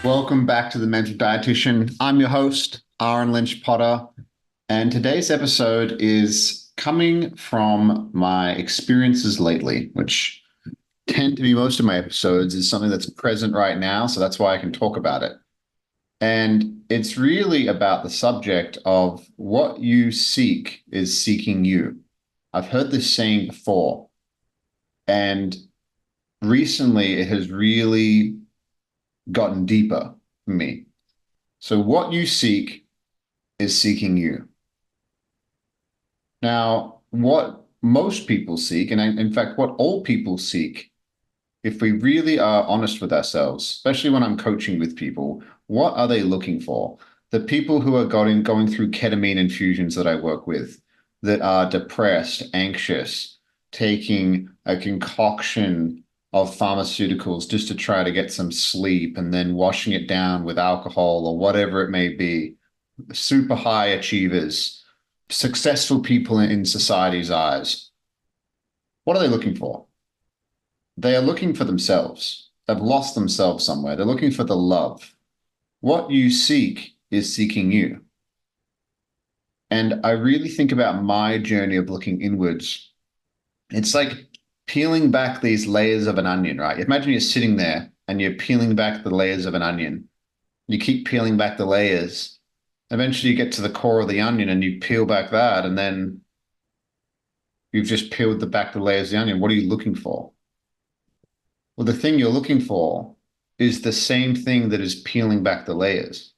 Welcome back to the Mental Dietitian. I'm your host, Ahren Lynch-potter, and today's episode is coming from my experiences lately, which tend to be most of my episodes, is something that's present right now, so that's why I can talk about it. And it's really about the subject of what you seek is seeking you. I've heard this saying before, and recently it has really gotten deeper for me. So what you seek is seeking you. Now, what most people seek, and in fact, what all people seek, if we really are honest with ourselves, especially when I'm coaching with people, what are they looking for? The people who are going through ketamine infusions that I work with, that are depressed, anxious, taking a concoction of pharmaceuticals just to try to get some sleep and then washing it down with alcohol or whatever it may be, super high achievers, successful people in society's eyes. What are they looking for? They are looking for themselves. They've lost themselves somewhere. They're looking for the love. What you seek is seeking you. And I really think about my journey of looking inwards. It's like peeling back these layers of an onion, right? Imagine you're sitting there and you're peeling back the layers of an onion. You keep peeling back the layers. Eventually you get to the core of the onion and you peel back that, and then you've just peeled the layers of the onion. What are you looking for? Well, the thing you're looking for is the same thing that is peeling back the layers.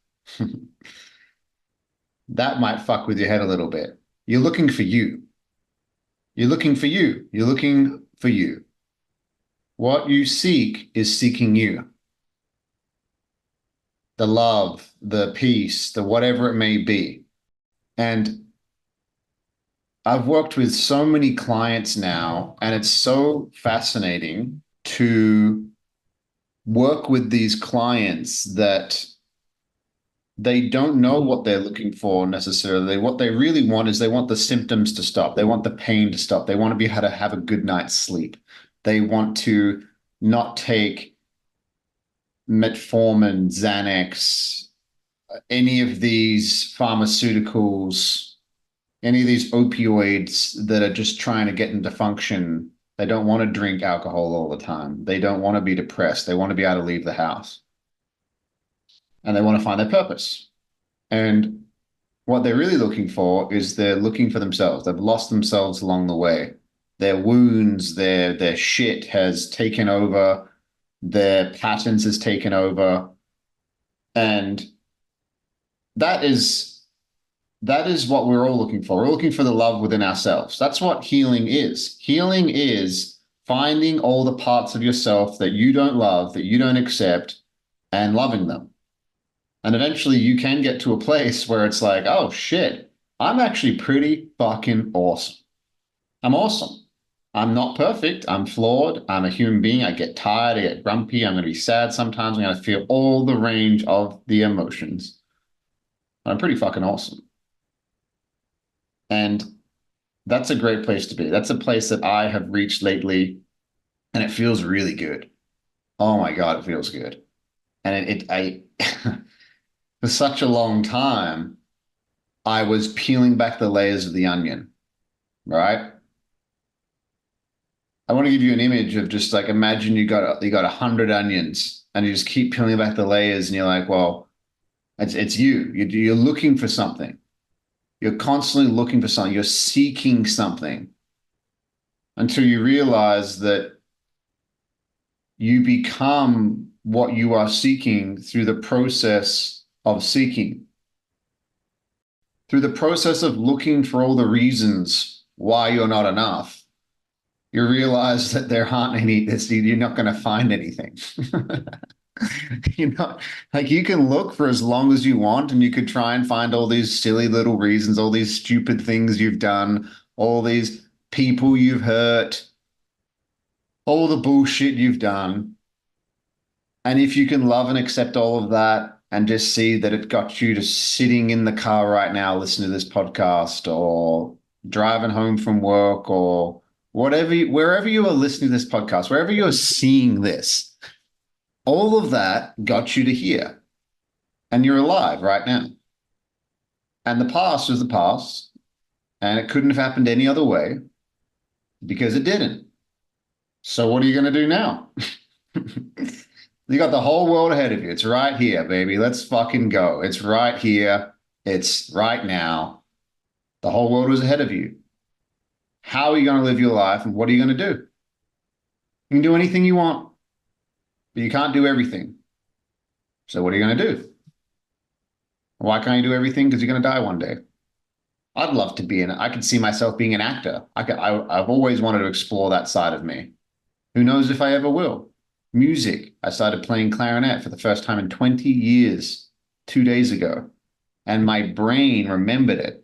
That might fuck with your head a little bit. You're looking for you. You're looking for you. You're looking for you. What you seek is seeking you. The love, the peace, the whatever it may be. And I've worked with so many clients now, and it's so fascinating to work with these clients that they don't know what they're looking for necessarily. What they really want is they want the symptoms to stop. They want the pain to stop. They want to be able to have a good night's sleep. They want to not take metformin, Xanax, any of these pharmaceuticals, any of these opioids that are just trying to get into function. They don't want to drink alcohol all the time. They don't want to be depressed. They want to be able to leave the house. And they want to find their purpose. And what they're really looking for is they're looking for themselves. They've lost themselves along the way. Their wounds, their shit has taken over, their patterns has taken over. And that is what we're all looking for. We're looking for the love within ourselves. That's what healing is. Healing is finding all the parts of yourself that you don't love, that you don't accept, and loving them. And eventually you can get to a place where it's like, oh shit, I'm actually pretty fucking awesome. I'm awesome. I'm not perfect. I'm flawed. I'm a human being. I get tired. I get grumpy. I'm going to be sad sometimes. I'm going to feel all the range of the emotions. I'm pretty fucking awesome. And that's a great place to be. That's a place that I have reached lately, and it feels really good. Oh my God, it feels good. And for such a long time, I was peeling back the layers of the onion, right? I want to give you an image of just like, imagine you got 100 onions and you just keep peeling back the layers, and you're like, well, it's you. You're looking for something. You're constantly looking for something. You're seeking something until you realize that you become what you are seeking through the process of seeking, through the process of looking for all the reasons why you're not enough. You realize that there aren't any, you're not going to find anything. You know, like you can look for as long as you want, and you could try and find all these silly little reasons, all these stupid things you've done, all these people you've hurt, all the bullshit you've done. And if you can love and accept all of that and just see that it got you to sitting in the car right now, listening to this podcast, or driving home from work, or whatever, wherever you are listening to this podcast, wherever you're seeing this, All of that got you to here, and you're alive right now. And the past is the past, and it couldn't have happened any other way because it didn't. So what are you going to do now? You got the whole world ahead of you. It's right here, baby. Let's fucking go. It's right here. It's right now. The whole world is ahead of you. How are you going to live your life and what are you going to do? You can do anything you want, but you can't do everything. So what are you going to do? Why can't you do everything? Because you're going to die one day. I'd love to be I could see myself being an actor. I've always wanted to explore that side of me. Who knows if I ever will? Music. I started playing clarinet for the first time in 20 years, 2 days ago, and my brain remembered it.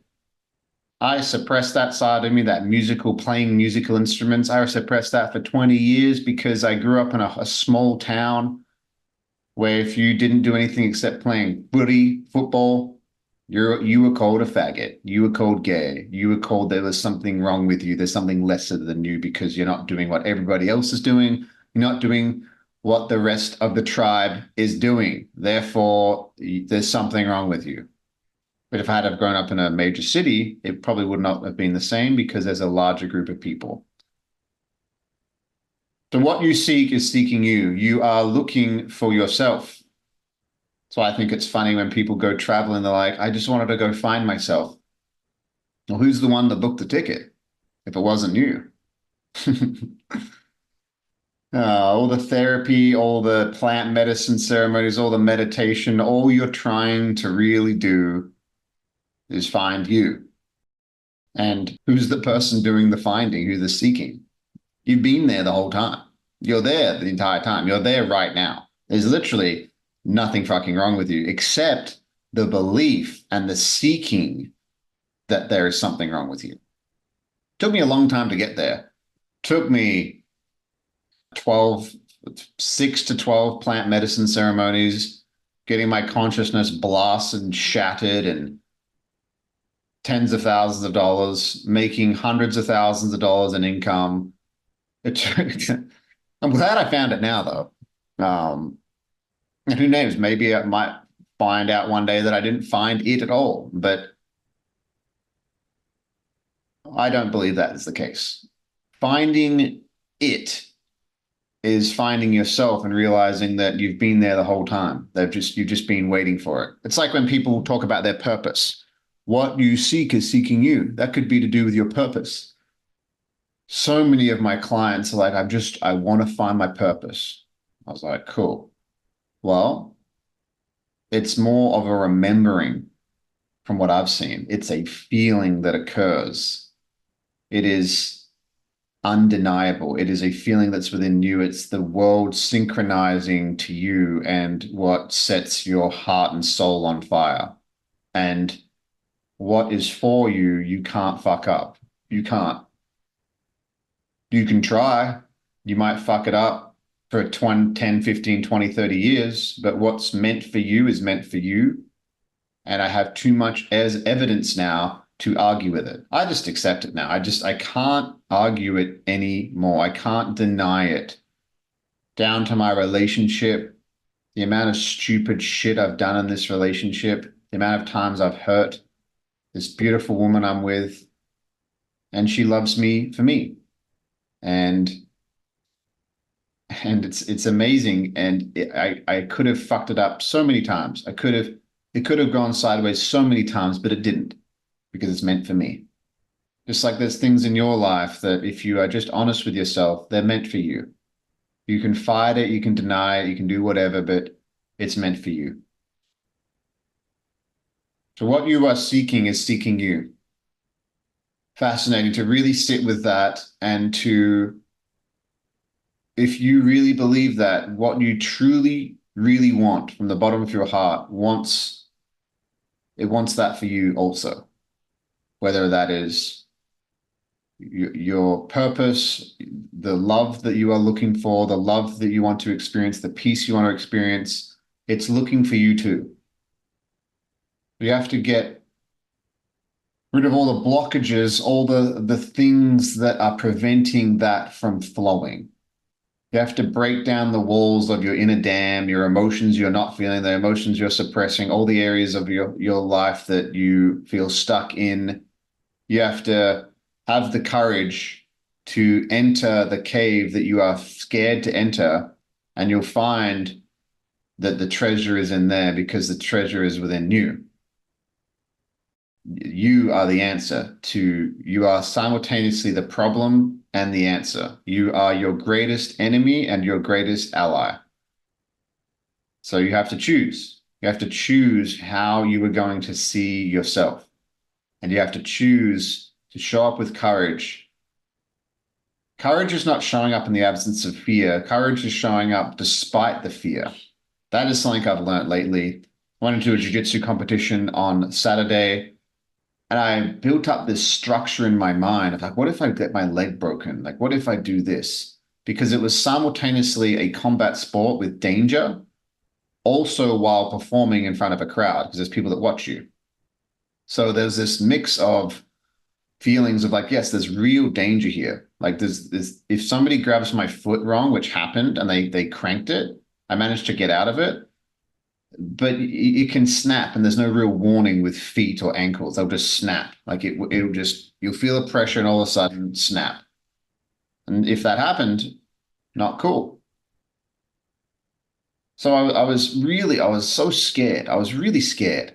I suppressed that side of me, that musical, playing musical instruments. I suppressed that for 20 years because I grew up in a small town where if you didn't do anything except playing football, you were called a faggot. You were called gay. You were called there was something wrong with you. There's something lesser than you because you're not doing what everybody else is doing. You're not doing what the rest of the tribe is doing. Therefore, there's something wrong with you. But if I had have grown up in a major city, it probably would not have been the same because there's a larger group of people. So what you seek is seeking you. You are looking for yourself. So I think it's funny when people go traveling, they're like, I just wanted to go find myself. Well, who's the one that booked the ticket if it wasn't you? All the therapy, all the plant medicine ceremonies, all the meditation, all you're trying to really do is find you. And who's the person doing the finding, who's the seeking? You've been there the whole time. You're there the entire time. You're there right now. There's literally nothing fucking wrong with you except the belief and the seeking that there is something wrong with you. Took me a long time to get there. Took me 12, 6 to 12 plant medicine ceremonies, getting my consciousness blasted and shattered and tens of thousands of dollars, making hundreds of thousands of dollars in income. I'm glad I found it now, though. And who knows? Maybe I might find out one day that I didn't find it at all. But I don't believe that is the case. Finding it is finding yourself and realizing that you've been there the whole time. You've just been waiting for it. It's like when people talk about their purpose. What you seek is seeking you. That could be to do with your purpose. So many of my clients are like, I want to find my purpose. I was like, cool. Well, it's more of a remembering from what I've seen. It's a feeling that occurs. It is undeniable. It is a feeling that's within you. It's the world synchronizing to you and what sets your heart and soul on fire. And what is for you, you can't fuck up. You can't. You can try. You might fuck it up for 20, 10, 15, 20, 30 years, but what's meant for you is meant for you. And I have too much as evidence now to argue with it. I just accept it now. I can't argue it anymore. I can't deny it. Down to my relationship, the amount of stupid shit I've done in this relationship, the amount of times I've hurt this beautiful woman I'm with, and she loves me for me. And it's amazing. And I could have fucked it up so many times. It could have gone sideways so many times, but it didn't because it's meant for me. Just like there's things in your life that if you are just honest with yourself, they're meant for you. You can fight it, you can deny it, you can do whatever, but it's meant for you. So what you are seeking is seeking you. Fascinating to really sit with that and to, if you really believe that what you truly, really want from the bottom of your heart wants that for you also, whether that is your purpose, the love that you are looking for, the love that you want to experience, the peace you want to experience, it's looking for you too. You have to get rid of all the blockages, all the things that are preventing that from flowing. You have to break down the walls of your inner dam, your emotions you're not feeling, the emotions you're suppressing, all the areas of your life that you feel stuck in. You have to have the courage to enter the cave that you are scared to enter, and you'll find that the treasure is in there because the treasure is within you. You are the answer to, you are simultaneously the problem and the answer. You are your greatest enemy and your greatest ally. So you have to choose. You have to choose how you are going to see yourself. And you have to choose to show up with courage. Courage is not showing up in the absence of fear. Courage is showing up despite the fear. That is something I've learned lately. I went into a jiu-jitsu competition on Saturday, and I built up this structure in my mind of like, what if I get my leg broken? Like, what if I do this? Because it was simultaneously a combat sport with danger, also while performing in front of a crowd, because there's people that watch you. So there's this mix of feelings of like, yes, there's real danger here. Like there's if somebody grabs my foot wrong, which happened, and they cranked it, I managed to get out of it. But it can snap, and there's no real warning with feet or ankles. They'll just snap. Like it'll just you'll feel the pressure and all of a sudden snap. And if that happened, not cool. So I was so scared. I was really scared.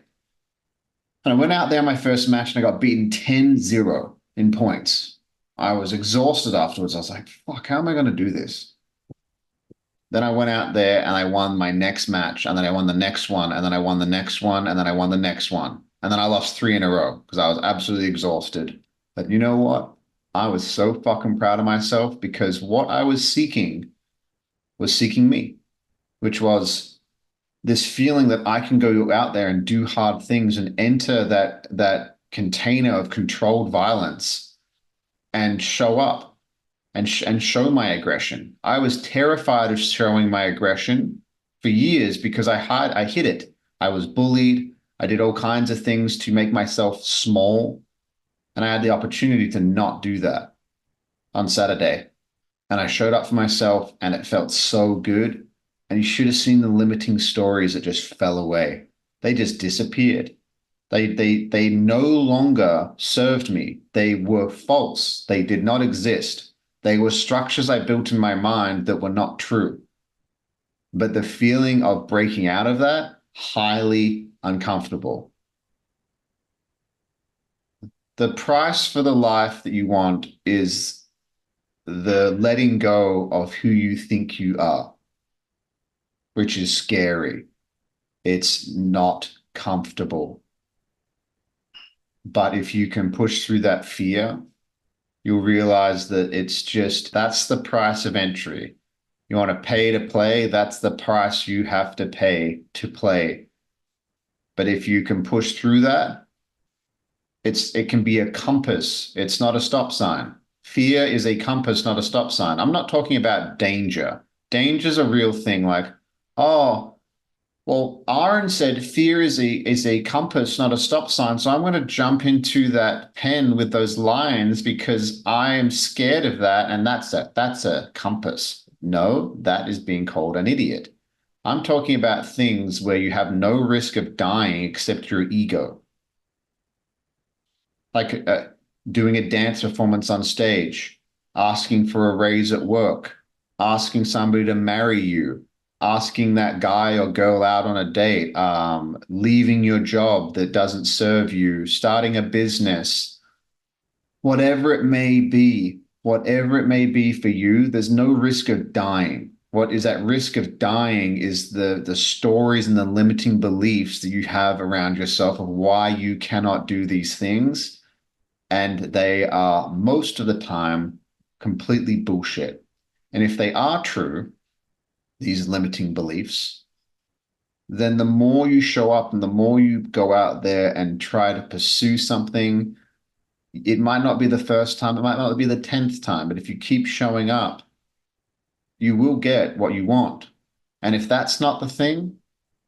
And I went out there my first match and I got beaten 10-0 in points. I was exhausted afterwards. I was like, fuck, how am I going to do this? Then I went out there and I won my next match, and then I won the next one, and then I won the next one, and then I won the next one. And then I lost three in a row because I was absolutely exhausted. But you know what? I was so fucking proud of myself because what I was seeking me, which was this feeling that I can go out there and do hard things and enter that container of controlled violence and show up and show my aggression. I was terrified of showing my aggression for years because I hid it. I was bullied. I did all kinds of things to make myself small, and I had the opportunity to not do that on Saturday. And I showed up for myself, and it felt so good. And you should have seen the limiting stories that just fell away. They just disappeared. They no longer served me. They were false. They did not exist. They were structures I built in my mind that were not true. But the feeling of breaking out of that, highly uncomfortable. The price for the life that you want is the letting go of who you think you are, which is scary. It's not comfortable. But if you can push through that fear, you'll realize that it's just that's the price of entry. You want to pay to play, that's the price you have to pay to play. But if you can push through that, it can be a compass. It's not a stop sign. Fear is a compass, not a stop sign. I'm not talking about danger. Danger is a real thing. Like, oh, well, Ahren said fear is a compass, not a stop sign. So I'm going to jump into that pen with those lines because I am scared of that, and that's a compass. No, that is being called an idiot. I'm talking about things where you have no risk of dying except your ego, like doing a dance performance on stage, asking for a raise at work, asking somebody to marry you, asking that guy or girl out on a date, leaving your job that doesn't serve you, starting a business, whatever it may be for you, there's no risk of dying. What is at risk of dying is the stories and the limiting beliefs that you have around yourself of why you cannot do these things. And they are most of the time completely bullshit. And if they are true, these limiting beliefs, then the more you show up and the more you go out there and try to pursue something, it might not be the first time, it might not be the 10th time, but if you keep showing up, you will get what you want. And if that's not the thing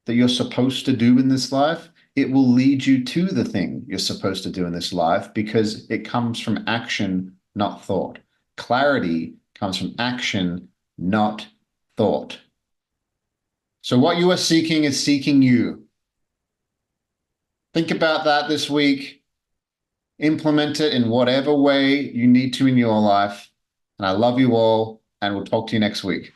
that you're supposed to do in this life, it will lead you to the thing you're supposed to do in this life because it comes from action, not thought. Clarity comes from action, not thought. So what you are seeking is seeking you. Think about that this week. Implement it in whatever way you need to in your life. And I love you all, and we'll talk to you next week.